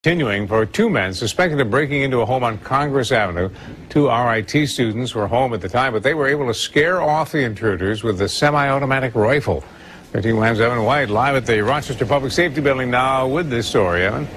Continuing for two men suspected of breaking into a home on Congress Avenue. Two RIT students were home at the time, but they were able to scare off the intruders with a semi-automatic rifle. 13 Wham's Evan White live at the Rochester Public Safety Building now with this story, Evan.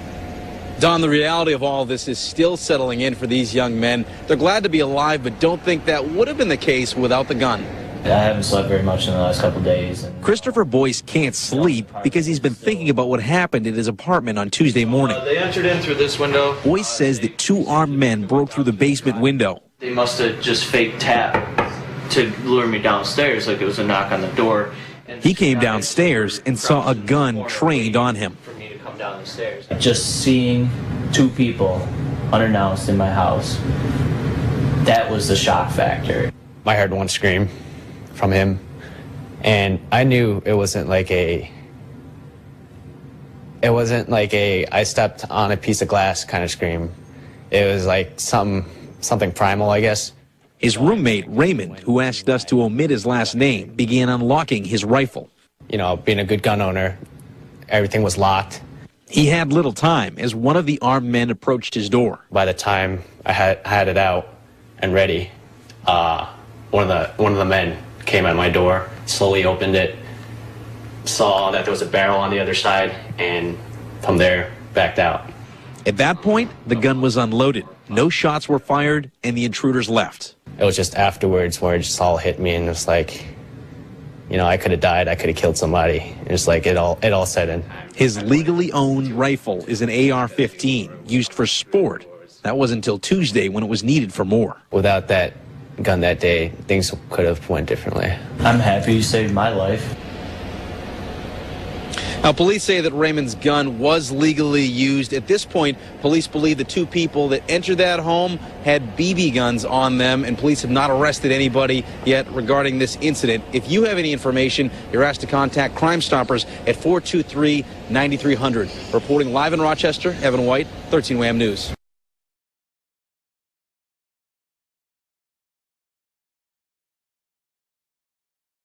Don, the reality of all this is still settling in for these young men. They're glad to be alive, but don't think that would have been the case without the gun. I haven't slept very much in the last couple days. Christopher Boyce can't sleep because he's been thinking about what happened in his apartment on Tuesday morning. They entered in through this window. Boyce says that two armed men broke through the basement window. They must have just fake tapped to lure me downstairs like it was a knock on the door. He came downstairs and saw a gun trained on him. For me to come down the stairs. Just seeing two people unannounced in my house, that was the shock factor. I heard one scream from him, and I knew it wasn't like a I stepped on a piece of glass kind of scream. It was like something primal, I guess. His roommate, Raymond, who asked us to omit his last name, began unlocking his rifle. You know, being a good gun owner, everything was locked. He had little time as one of the armed men approached his door. By the time I had it out and ready, one of the men came at my door, slowly opened it, saw that there was a barrel on the other side, and from there, backed out. At that point, the gun was unloaded. No shots were fired, and the intruders left. It was just afterwards where it just all hit me, and it was like, you know, I could have died, I could have killed somebody. It's like it all set in. His legally owned rifle is an AR-15, used for sport. That was until Tuesday when it was needed for more. Without that gun that day, things could have went differently. I'm happy you saved my life. Now, police say that Raymond's gun was legally used. At this point, police believe the two people that entered that home had BB guns on them, and police have not arrested anybody yet regarding this incident. If you have any information, you're asked to contact Crime Stoppers at 423-9300. Reporting live in Rochester, Evan White, 13 Wham News.